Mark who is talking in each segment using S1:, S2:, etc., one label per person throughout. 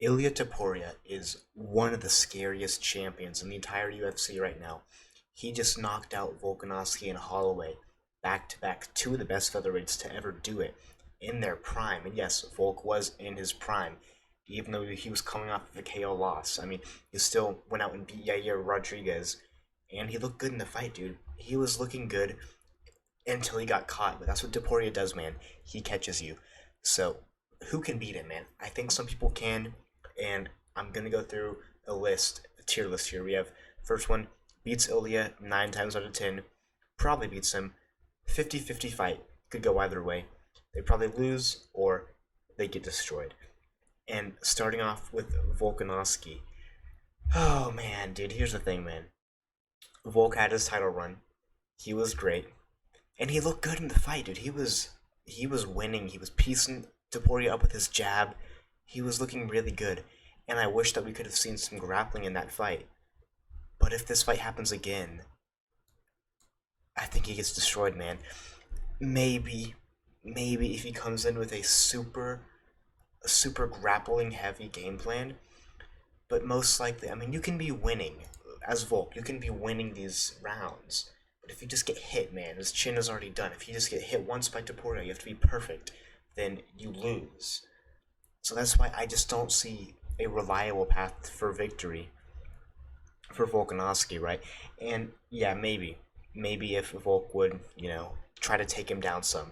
S1: Ilia Topuria is one of the scariest champions in the entire UFC right now. He just knocked out Volkanovski and Holloway back to back, two of the best featherweights to ever do it in their prime. And yes, Volk was in his prime, even though he was coming off of a KO loss. I mean, he still went out and beat Yair Rodriguez, and he looked good in the fight, dude. He was looking good until he got caught, but that's what Topuria does, man. He catches you. So, who can beat him, man? I think some people can, and I'm gonna go through a tier list here. We have first one beats Ilya 9 times out of 10, probably beats him. 50-50 fight, could go either way. They probably lose or they get destroyed. And starting off with Volkanovski. Oh man, dude, here's the thing, man. Volk had his title run. He was great. And he looked good in the fight, dude. He was winning. He was piecing Topuria up with his jab. He was looking really good. And I wish that we could have seen some grappling in that fight. But if this fight happens again, I think he gets destroyed, man. Maybe if he comes in with a super grappling heavy game plan, but most likely, I mean, you can be winning as Volk. You can be winning these rounds, but if you just get hit, man, his chin is already done. If you just get hit once by Topuria, you have to be perfect. Then you lose. So that's why I just don't see a reliable path for victory for Volkanovski, right? And yeah, maybe if Volk would, try to take him down some.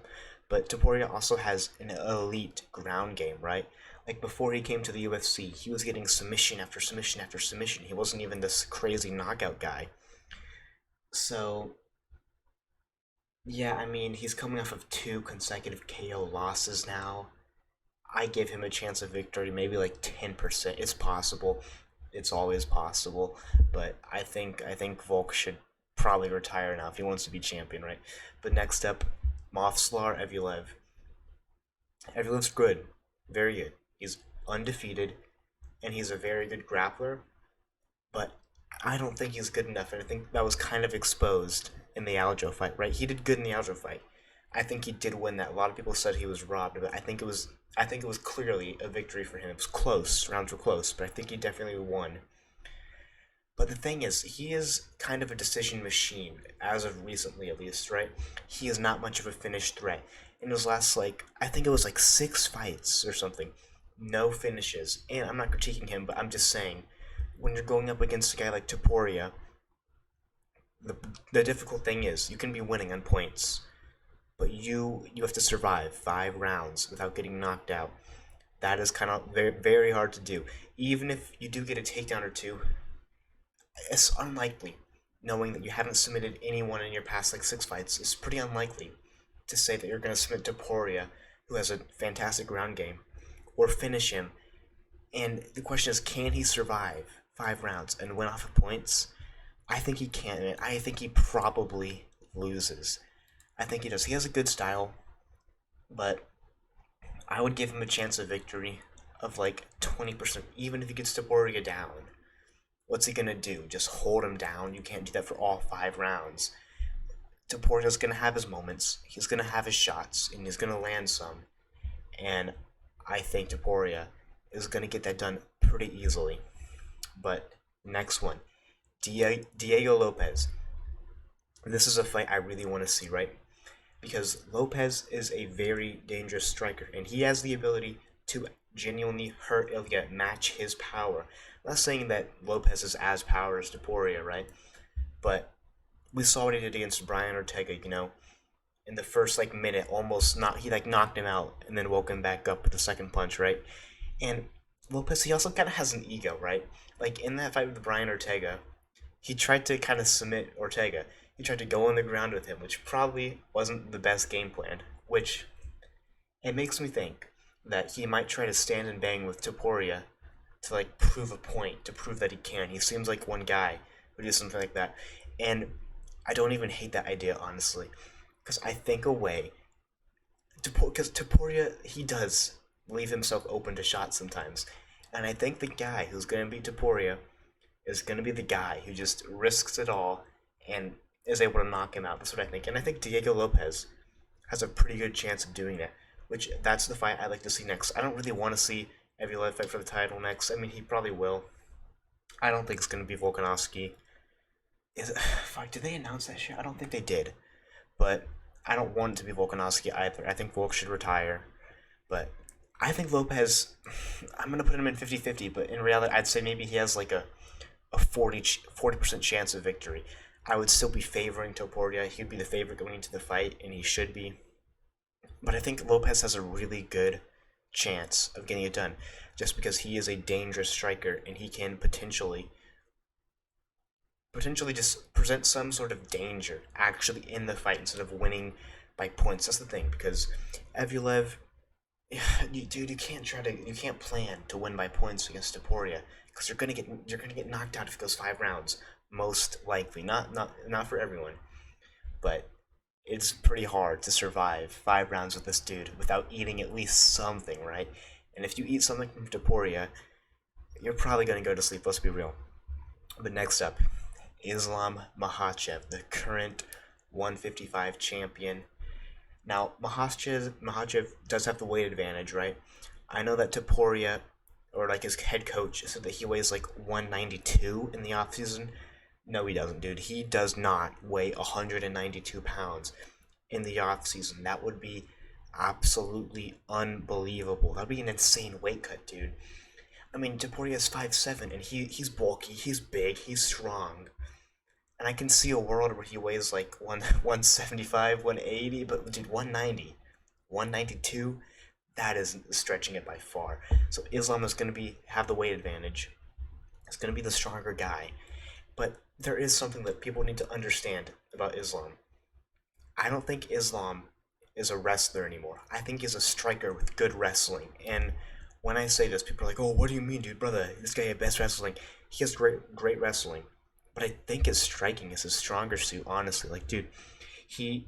S1: But Topuria also has an elite ground game, right? Like before he came to the UFC, he was getting submission after submission after submission. He wasn't even this crazy knockout guy. So, yeah, I mean, he's coming off of two consecutive KO losses now. I give him a chance of victory, maybe like 10%. It's possible. It's always possible, but I think Volk should probably retire now if he wants to be champion, right? But next up, Movsar Evloev. Evloev's good, very good. He's undefeated, and he's a very good grappler, but I don't think he's good enough, and I think that was kind of exposed in the Aljo fight, right? He did good in the Aljo fight. I think he did win that. A lot of people said he was robbed, but I think it was clearly a victory for him. It was close, rounds were close, but I think he definitely won. But the thing is, he is kind of a decision machine, as of recently at least, right? He is not much of a finished threat. In his last, I think it was like 6 fights or something, no finishes. And I'm not critiquing him, but I'm just saying, when you're going up against a guy like Topuria, the, the difficult thing is, you can be winning on points, but you have to survive 5 rounds without getting knocked out. That is kind of very, very hard to do. Even if you do get a takedown or two, it's unlikely. Knowing that you haven't submitted anyone in your past 6 fights, it's pretty unlikely to say that you're going to submit Topuria, who has a fantastic ground game, or finish him. And the question is, can he survive 5 rounds and win off of points? I think he can, and I think he probably loses. I think he does. He has a good style, but I would give him a chance of victory of 20%, even if he gets Topuria down. What's he gonna do? Just hold him down? You can't do that for all 5 rounds. Topuria's gonna have his moments. He's gonna have his shots, and he's gonna land some. And I think Topuria is gonna get that done pretty easily. But next one, Diego Lopes. This is a fight I really want to see, right? Because Lopes is a very dangerous striker, and he has the ability to genuinely hurt Ilya, match his power. I'm not saying that Lopes is as power as Topuria, right? But we saw what he did against Brian Ortega, in the first minute, almost not he knocked him out and then woke him back up with the second punch, right? And Lopes, he also kind of has an ego, right? Like in that fight with Brian Ortega, he tried to kind of submit Ortega. He tried to go on the ground with him, which probably wasn't the best game plan. Which it makes me think that he might try to stand and bang with Topuria to prove a point, to prove that he can. He seems like one guy who does something like that, and I don't even hate that idea honestly, because I think a way, because Topuria, he does leave himself open to shots sometimes, and I think the guy who's gonna beat Topuria is gonna be the guy who just risks it all and is able to knock him out. That's what I think, and I think Diego Lopes has a pretty good chance of doing that. Which that's the fight I like to see next. I don't really want to see Evloev fight for the title next. I mean, he probably will. I don't think it's going to be Volkanovski. Fuck, did they announce that shit? I don't think they did. But I don't want it to be Volkanovski either. I think Volk should retire. But I think Lopez, I'm going to put him in 50-50, but in reality, I'd say maybe he has like a 40% chance of victory. I would still be favoring Topuria. He'd be the favorite going into the fight, and he should be. But I think Lopez has a really good chance of getting it done, just because he is a dangerous striker, and he can potentially just present some sort of danger actually in the fight instead of winning by points. That's the thing, because Evloev, dude, you can't plan to win by points against Topuria, because you're gonna get knocked out if it goes 5 rounds, most likely. Not for everyone, but it's pretty hard to survive 5 rounds with this dude without eating at least something, right? And if you eat something from Topuria, you're probably gonna go to sleep. Let's be real. But next up, Islam Makhachev, the current 155 champion. Now, Makhachev does have the weight advantage, right? I know that Topuria, or like his head coach, said that he weighs like 192 in the offseason. No, he doesn't, dude. He does not weigh 192 pounds in the offseason. That would be absolutely unbelievable. That would be an insane weight cut, dude. I mean, Topuria is 5'7", and he's bulky, he's big, he's strong. And I can see a world where he weighs like 175, 180, but dude, 190, 192, that is stretching it by far. So Islam is going to have the weight advantage. It's going to be the stronger guy. But there is something that people need to understand about Islam. I don't think Islam is a wrestler anymore. I think he's a striker with good wrestling. And when I say this, people are like, "Oh, what do you mean, dude, brother? This guy has best wrestling." He has great wrestling. But I think his striking is his stronger suit, honestly. Like, dude, he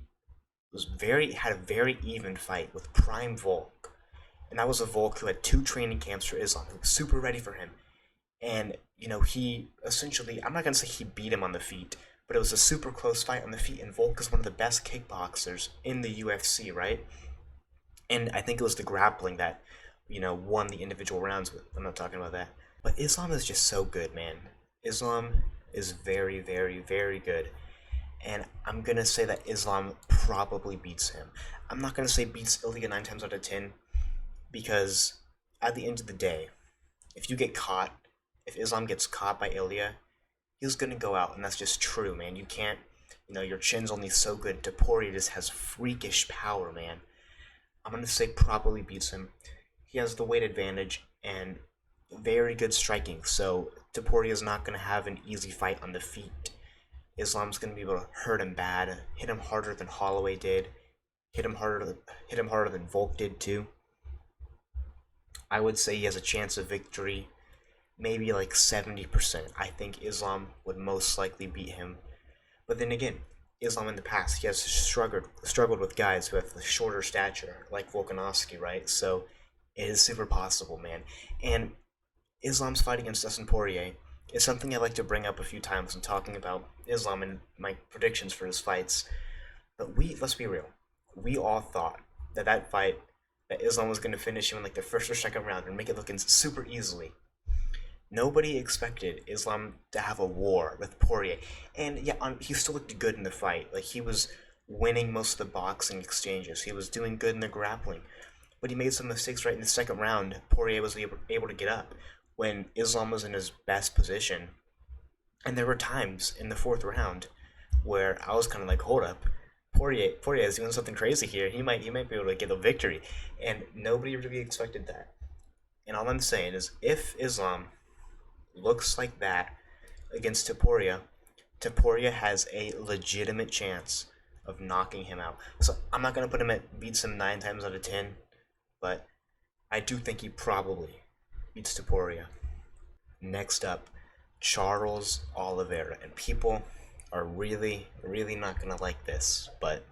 S1: had a very even fight with Prime Volk. And that was a Volk who had 2 training camps for Islam, who was super ready for him. And, he essentially, I'm not going to say he beat him on the feet, but it was a super close fight on the feet, and Volk is one of the best kickboxers in the UFC, right? And I think it was the grappling that, won the individual rounds with. I'm not talking about that. But Islam is just so good, man. Islam is very, very, very good. And I'm going to say that Islam probably beats him. I'm not going to say beats Ilia 9 times out of 10, because at the end of the day, if Islam gets caught by Ilia, he's going to go out, and that's just true, man. You can't, your chin's only so good. Topuria just has freakish power, man. I'm going to say probably beats him. He has the weight advantage and very good striking, so Topuria is not going to have an easy fight on the feet. Islam's going to be able to hurt him bad, hit him harder than Holloway did, hit him harder than Volk did too. I would say he has a chance of victory, maybe like 70%. I think Islam would most likely beat him. But then again, Islam in the past, he has struggled with guys who have the shorter stature, like Volkanovski, right? So it is super possible, man. And Islam's fight against Dustin Poirier is something I like to bring up a few times when talking about Islam and my predictions for his fights. But let's be real, we all thought that fight, that Islam was going to finish him in like the first or second round and make it look super easily. Nobody expected Islam to have a war with Poirier. And yeah, he still looked good in the fight. Like, he was winning most of the boxing exchanges. He was doing good in the grappling. But he made some mistakes right in the second round. Poirier was able to get up when Islam was in his best position. And there were times in the 4th round where I was kind of like, hold up, Poirier is doing something crazy here. He might be able to get a victory. And nobody really expected that. And all I'm saying is, if Islam looks like that against Topuria has a legitimate chance of knocking him out. So I'm not going to put him at beats him 9 times out of 10, but I do think he probably beats Topuria. Next up, Charles Oliveira. And people are really, really not going to like this, but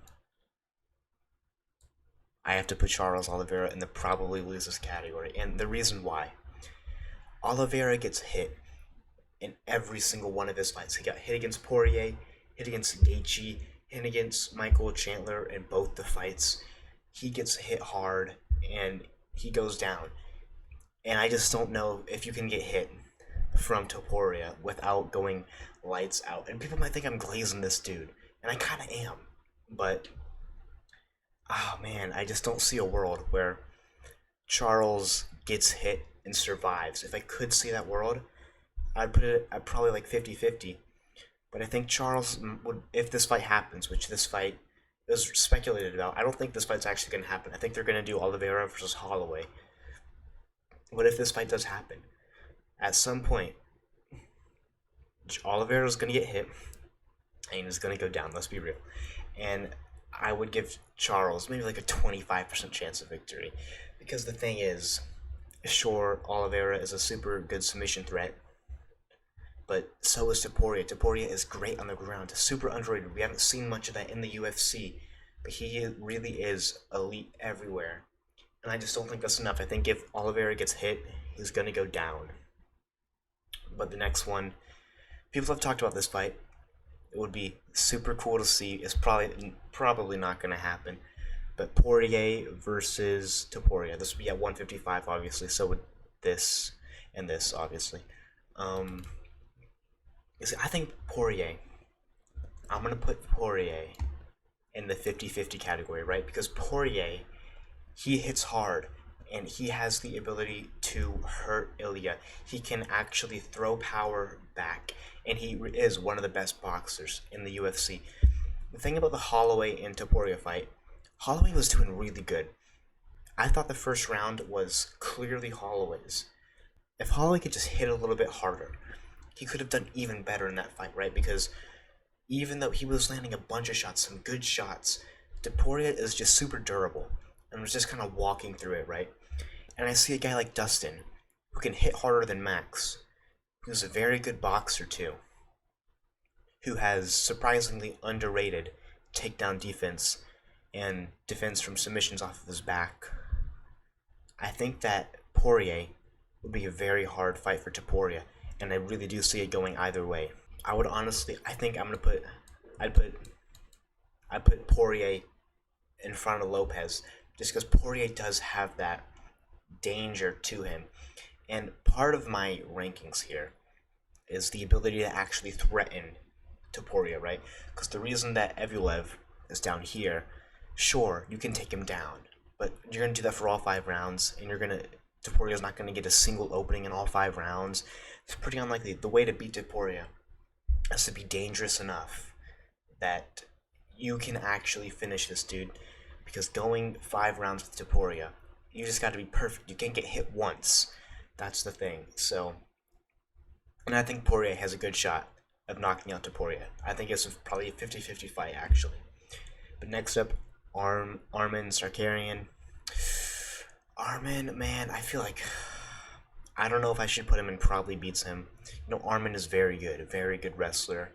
S1: I have to put Charles Oliveira in the probably loses category. And the reason why: Oliveira gets hit in every single one of his fights. He got hit against Poirier, hit against Gaethje, hit against Michael Chandler in both the fights. He gets hit hard, and he goes down. And I just don't know if you can get hit from Topuria without going lights out. And people might think I'm glazing this dude, and I kind of am. But, oh man, I just don't see a world where Charles gets hit and survives. If I could see that world, I'd put it at probably like 50-50. But I think Charles would, if this fight happens, which this fight is speculated about. I don't think this fight's actually going to happen. I think they're going to do Oliveira versus Holloway. What if this fight does happen? At some point, Oliveira is going to get hit, and is going to go down, let's be real. And I would give Charles maybe like a 25% chance of victory. Because the thing is, sure, Oliveira is a super good submission threat, but so is Topuria. Topuria is great on the ground, super underrated. We haven't seen much of that in the UFC, but he really is elite everywhere. And I just don't think that's enough. I think if Oliveira gets hit, he's going to go down. But the next one, people have talked about this fight. It would be super cool to see. It's probably not going to happen. But Poirier versus Topuria. This would be at 155, obviously. So would this and this, obviously. I think Poirier. I'm going to put Poirier in the 50-50 category, right? Because Poirier, he hits hard, and he has the ability to hurt Ilia. He can actually throw power back, and he is one of the best boxers in the UFC. The thing about the Holloway and Topuria fight, Holloway was doing really good. I thought the first round was clearly Holloway's. If Holloway could just hit a little bit harder, he could have done even better in that fight, right? Because even though he was landing a bunch of shots, some good shots, Topuria is just super durable and was just kind of walking through it, right? And I see a guy like Dustin, who can hit harder than Max, who's a very good boxer too, who has surprisingly underrated takedown defense and defense from submissions off of his back. I think that Poirier would be a very hard fight for Topuria, and I really do see it going either way. I would honestly, I think I'd put Poirier in front of Lopes, just because Poirier does have that danger to him. And part of my rankings here is the ability to actually threaten Topuria, right? Because the reason that Evloev is down here, sure, you can take him down, but you're going to do that for all 5 rounds, and Topuria's not going to get a single opening in all 5 rounds. It's pretty unlikely. The way to beat Topuria is to be dangerous enough that you can actually finish this dude, because going 5 rounds with Topuria, you just got to be perfect. You can't get hit once. That's the thing. So, and I think Poirier has a good shot of knocking out Topuria. I think it's probably a 50-50 fight, actually. But next up, Arman Tsarukyan. Arman, man, I feel like, I don't know if I should put him in probably beats him. Arman is very good, a very good wrestler.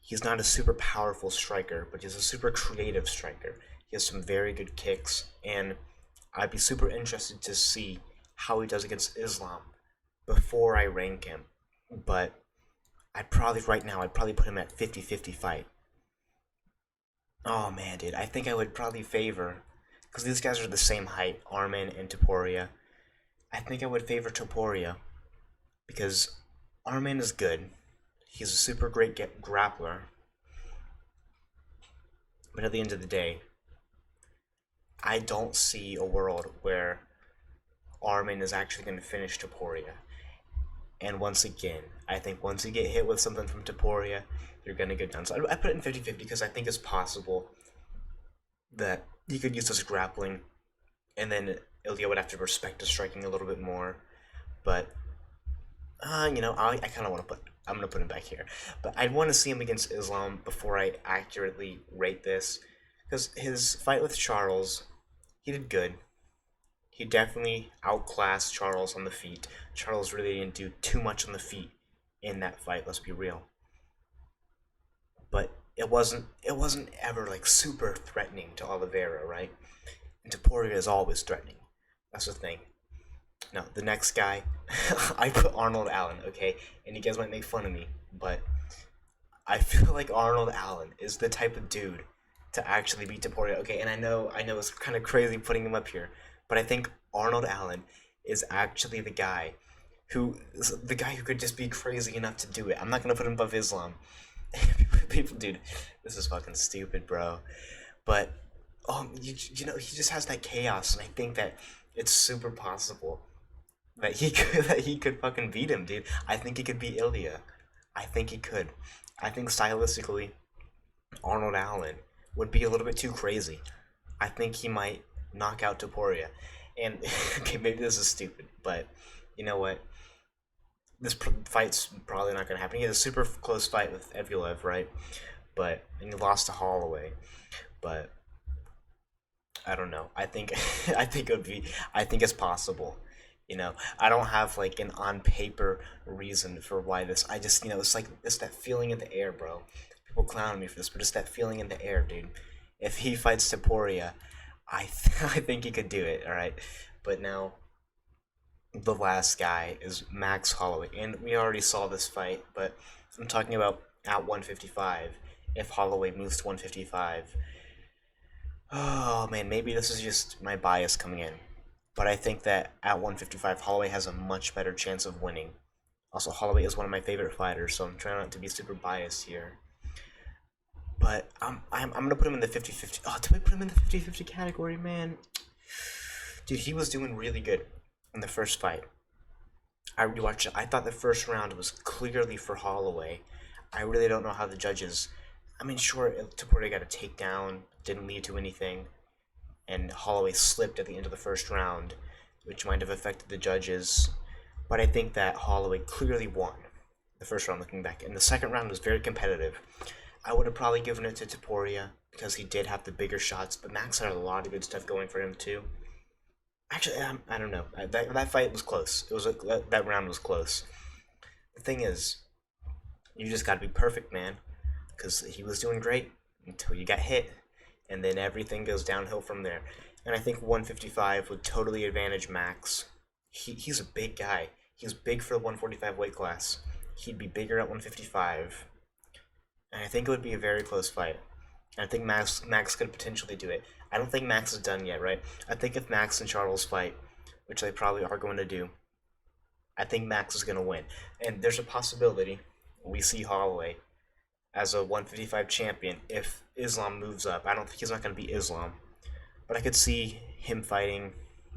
S1: He's not a super powerful striker, but he's a super creative striker. He has some very good kicks, and I'd be super interested to see how he does against Islam before I rank him. But I'd probably put him at 50-50 fight. Oh man, dude, I think I would probably favor, because these guys are the same height, Arman and Topuria. I think I would favor Topuria, because Arman is good. He's a super great grappler. But at the end of the day, I don't see a world where Arman is actually going to finish Topuria. And once again, I think once you get hit with something from Topuria, you're going to go down. So I put it in 50-50 because I think it's possible that he could use this grappling, and then Ilia would have to respect his striking a little bit more. But, I kind of want to I'm going to put him back here. But I'd want to see him against Islam before I accurately rate this. Because his fight with Charles, he did good. He definitely outclassed Charles on the feet. Charles really didn't do too much on the feet in that fight, let's be real. But it wasn't ever like super threatening to Oliveira, right? And Topuria is always threatening. That's the thing. Now, the next guy, I put Arnold Allen, okay? And you guys might make fun of me, but I feel like Arnold Allen is the type of dude to actually beat Topuria. Okay, and I know it's kind of crazy putting him up here, but I think Arnold Allen is actually the guy who could just be crazy enough to do it. I'm not gonna put him above Islam. People, dude, this is fucking stupid, bro. But you know, he just has that chaos, and I think that it's super possible that he could fucking beat him, dude. I think he could beat Ilya. I think he could. I think stylistically, Arnold Allen would be a little bit too crazy. I think he might knock out Topuria. And okay, maybe this is stupid, but you know what? This fight's probably not gonna happen. He had a super close fight with Evloev, right? And he lost to Holloway. But I don't know. I think I think it would be. I think it's possible. You know, I don't have like an on paper reason for why this. I just, you know, it's that feeling in the air, bro. People clown me for this, but it's that feeling in the air, dude. If he fights Taporia, I think he could do it. All right, but now the last guy is Max Holloway, and we already saw this fight, but I'm talking about at 155. If Holloway moves to 155, oh man, maybe this is just my bias coming in. But I think that at 155, Holloway has a much better chance of winning. Also, Holloway is one of my favorite fighters, so I'm trying not to be super biased here. But I'm gonna put him in the 50-50. Oh, did I put him in the 50-50 category, man? Dude, he was doing really good in the first fight. I rewatched it. I thought the first round was clearly for Holloway. I really don't know how the judges. I mean, sure, Topuria got a takedown, didn't lead to anything, and Holloway slipped at the end of the first round, which might have affected the judges. But I think that Holloway clearly won the first round looking back. And the second round was very competitive. I would have probably given it to Topuria because he did have the bigger shots, but Max had a lot of good stuff going for him too. Actually, I don't know. That fight was close. That round was close. The thing is, you just got to be perfect, man, because he was doing great until you got hit, and then everything goes downhill from there. And I think 155 would totally advantage Max. He's a big guy. He's big for the 145 weight class. He'd be bigger at 155. And I think it would be a very close fight. And I think Max could potentially do it. I don't think Max is done yet, right? I think if Max and Charles fight, which they probably are going to do, I think Max is going to win. And there's a possibility we see Holloway as a 155 champion if Islam moves up. I don't think he's not going to be Islam, but I could see him fighting,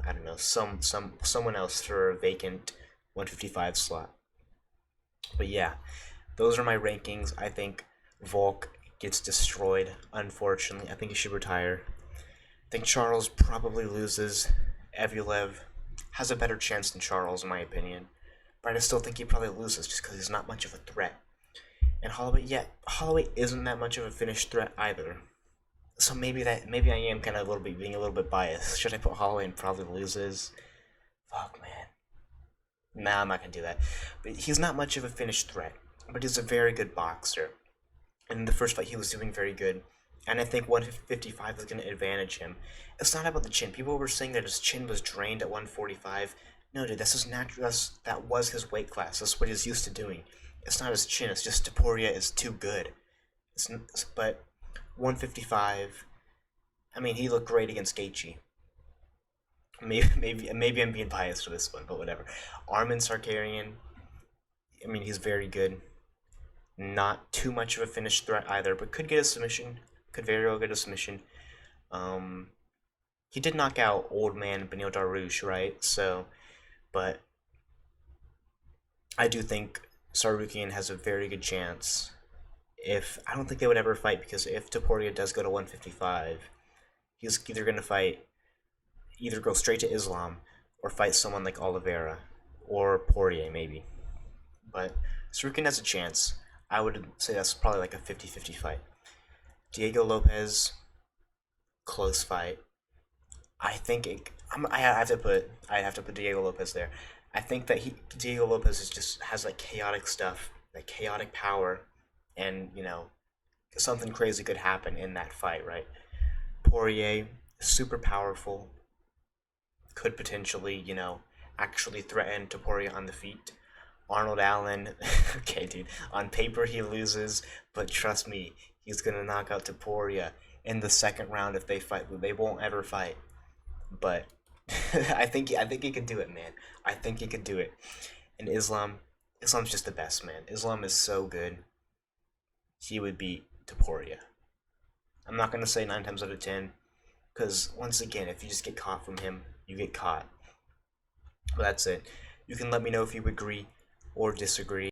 S1: I don't know, someone else for a vacant 155 slot. But yeah, those are my rankings. I think Volk gets destroyed, unfortunately. I think he should retire. I think Charles probably loses. Evloev has a better chance than Charles, in my opinion. But I still think he probably loses just because he's not much of a threat. And Holloway isn't that much of a finished threat either. So maybe I am kind of being a little bit biased. Should I put Holloway and probably loses? Fuck, man. Nah, I'm not gonna do that. But he's not much of a finished threat. But he's a very good boxer. And in the first fight, he was doing very good. And I think 155 is going to advantage him. It's not about the chin. People were saying that his chin was drained at 145. No, dude, that's his natural. That was his weight class. That's what he's used to doing. It's not his chin. It's just Topuria is too good. But 155. I mean, he looked great against Gaethje. Maybe I'm being biased for this one, but whatever. Arman Tsarukyan. I mean, he's very good. Not too much of a finished threat either, but could get a submission. Could very well get a submission. He did knock out old man Benil Dariush, right? So, but I do think Tsarukyan has a very good chance. I don't think they would ever fight, because if Topuria does go to 155, he's either going to either go straight to Islam or fight someone like Oliveira or Poirier maybe. But Tsarukyan has a chance. I would say that's probably like a 50-50 fight. Diego Lopes, close fight. I think I have to put Diego Lopes there. I think that Diego Lopes just has like chaotic stuff, like chaotic power, and something crazy could happen in that fight, right? Poirier, super powerful, could potentially actually threaten Topuria on the feet. Arnold Allen, okay, dude, on paper he loses, but trust me, he's gonna knock out Topuria in the second round if they fight. They won't ever fight, but I think he could do it, man. I think he could do it. And Islam's just the best, man. Islam is so good. He would beat Topuria. I'm not gonna say 9 times out of 10, because once again, if you just get caught from him, you get caught. But that's it. You can let me know if you agree or disagree.